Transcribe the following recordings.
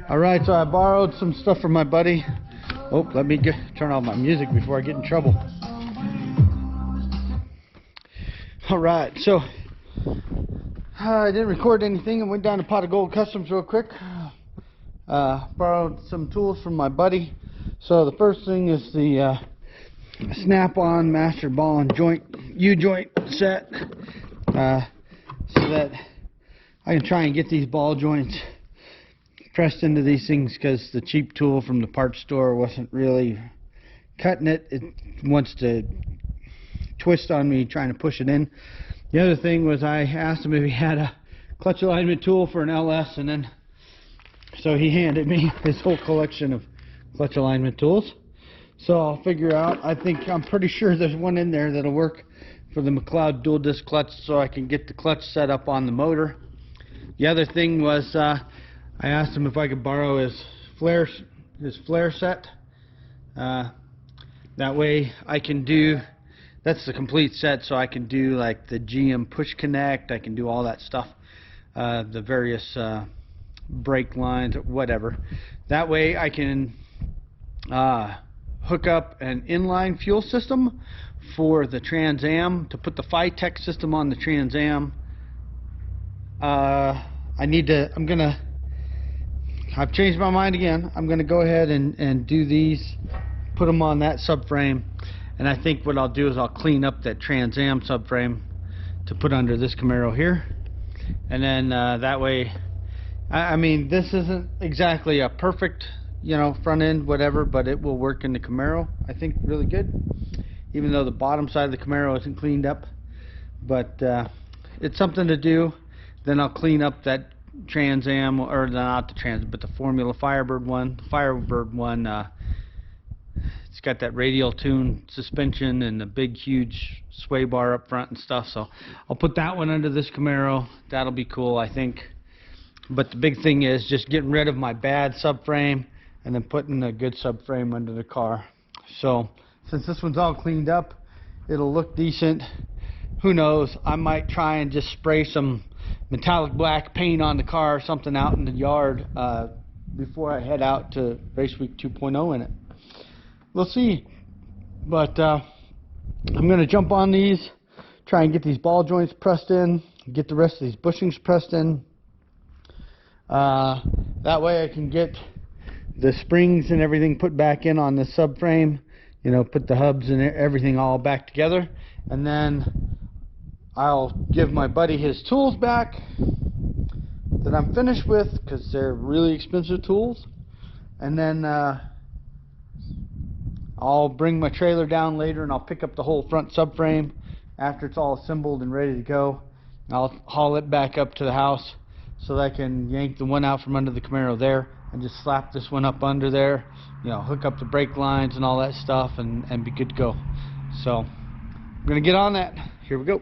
All right, so I borrowed some stuff from my buddy. Oh, let me turn off my music before I get in trouble. All right, so I didn't record anything. I went down to Pot of Gold Customs real quick. Borrowed some tools from my buddy. So the first thing is the snap-on master ball and joint U-joint set, so that I can try and get these ball joints pressed into these things, because the cheap tool from the parts store wasn't really cutting it. It wants to twist on me trying to push it in. The other thing was I asked him if he had a clutch alignment tool for an LS, and then so he handed me his whole collection of clutch alignment tools. So I'll figure out, I'm pretty sure there's one in there that'll work for the McLeod dual disc clutch, so I can get the clutch set up on the motor. The other thing was I asked him if I could borrow his flare set. That way I can do, that's the complete set, so I can do like the GM push connect, I can do all that stuff, the various brake lines, whatever. That way I can hook up an inline fuel system for the Trans Am, to put the Phytech system on the Trans Am. I've changed my mind again. I'm going to go ahead and do these, put them on that subframe, and I think what I'll do is I'll clean up that Trans Am subframe to put under this Camaro here, and then that way, I mean, this isn't exactly a perfect, front end, whatever, but it will work in the Camaro, I think, really good, even though the bottom side of the Camaro isn't cleaned up. But it's something to do. Then I'll clean up that Trans Am, or not the Trans, but the Formula Firebird one. The Firebird one, it's got that radial tune suspension and the big huge sway bar up front and stuff, so I'll put that one under this Camaro. That'll be cool, I think. But the big thing is just getting rid of my bad subframe and then putting a good subframe under the car. So since this one's all cleaned up, it'll look decent. Who knows, I might try and just spray some metallic black paint on the car or something out in the yard before I head out to Race Week 2.0 in it. We'll see. But I'm going to jump on these, try and get these ball joints pressed in, get the rest of these bushings pressed in. That way I can get the springs and everything put back in on the subframe, put the hubs and everything all back together, and then I'll give my buddy his tools back that I'm finished with, because they're really expensive tools, and then I'll bring my trailer down later and I'll pick up the whole front subframe after it's all assembled and ready to go. I'll haul it back up to the house so that I can yank the one out from under the Camaro there and just slap this one up under there, hook up the brake lines and all that stuff, and be good to go. So I'm gonna get on that. Here we go.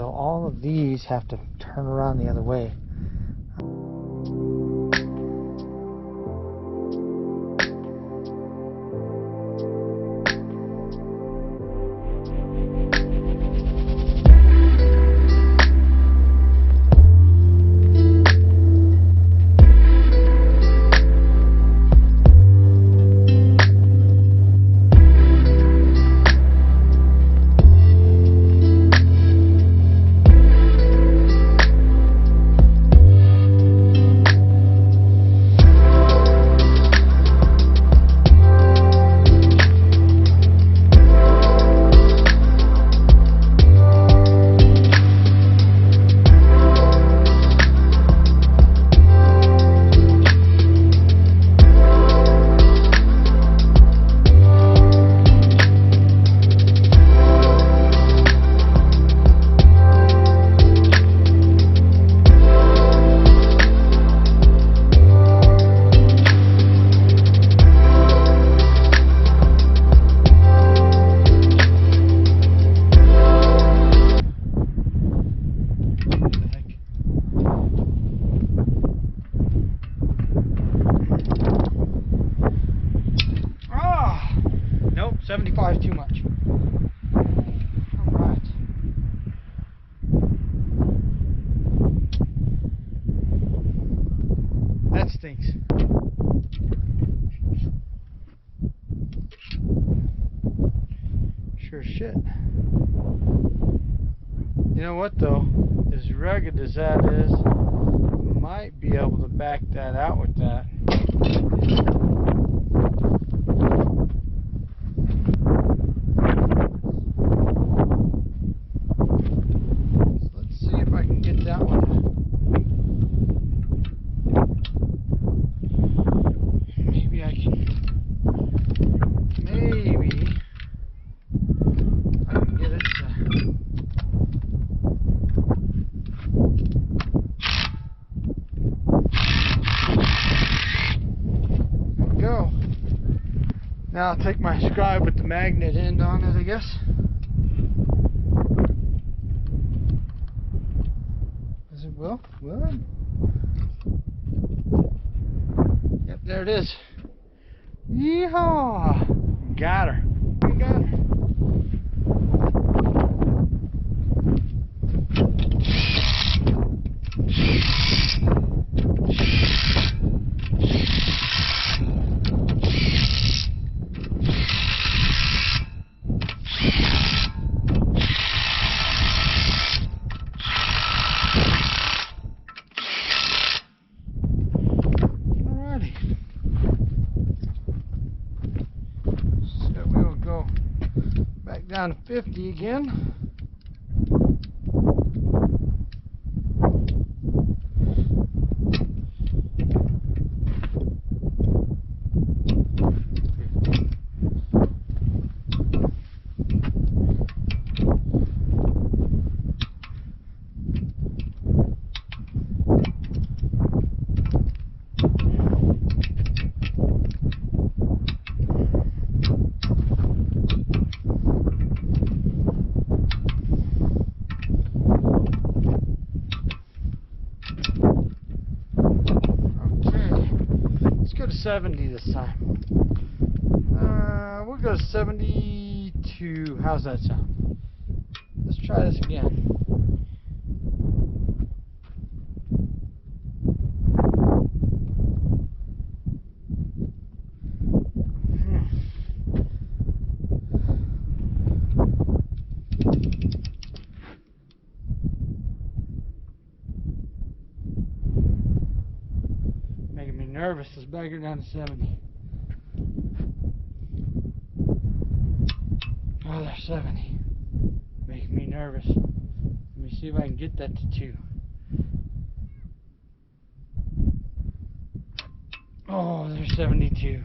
So all of these have to turn around the other way. Nope, 75 is too much. Alright. That stinks. Sure as shit. You know what though? As rugged as that is, might be able to back that out with that. Now I'll take my scribe with the magnet end on it, I guess. Is it will? Will it? Yep, there it is. Yeehaw! Got her. We got her. Down to 50 again. Go to 70 this time. We'll go to 72. How's that sound? Let's try this again. Nervous. Let's back her down to 70. Oh, there's 70. Making me nervous. Let me see if I can get that to 2. Oh, there's 72.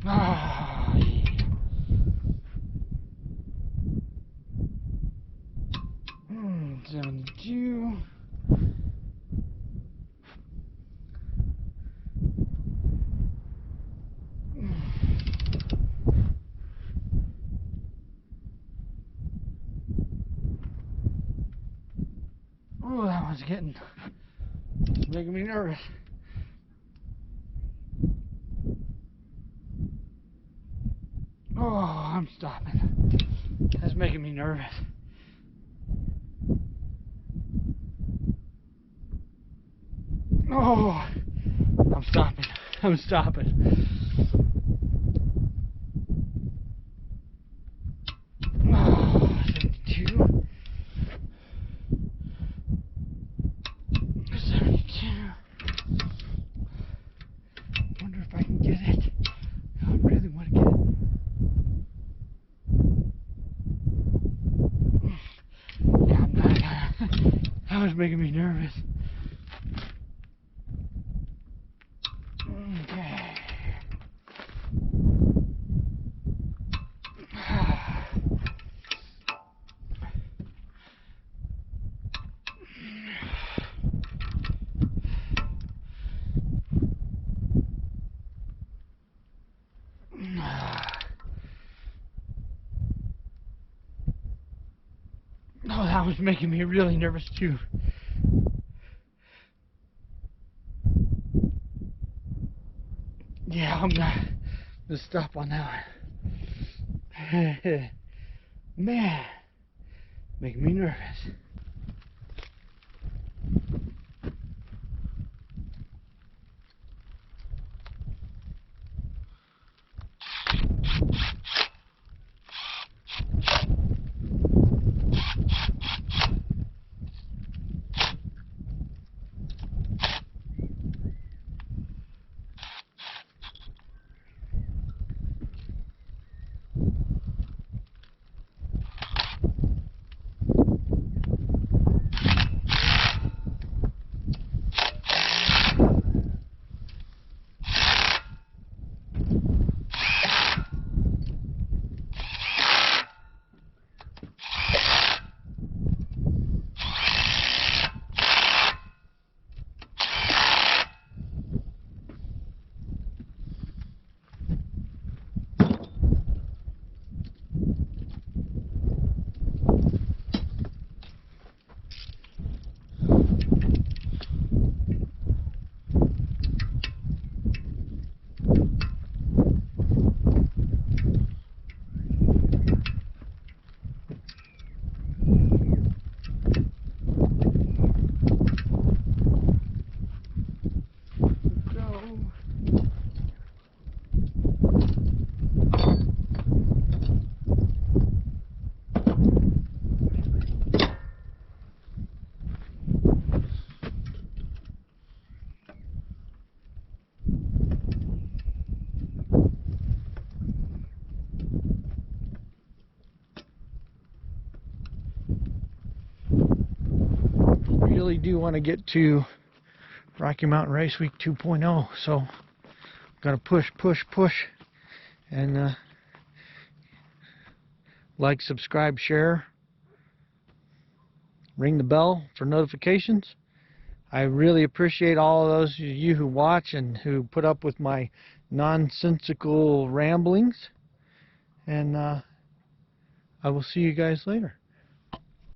Ah, yeah. 72. making me nervous. Oh, I'm stopping. That's making me nervous. Oh, I'm stopping. I'm stopping. Oh, 72. 72. Wonder if I can get it. I really want to get it. Yeah, I'm not gonna. That was making me nervous. Okay. Oh, that was making me really nervous too. Yeah, I'm gonna stop on that one. Man, making me nervous. Really do want to get to Rocky Mountain Race Week 2.0, so gotta push, and like, subscribe, share, ring the bell for notifications. I really appreciate all of those of you who watch and who put up with my nonsensical ramblings, and I will see you guys later.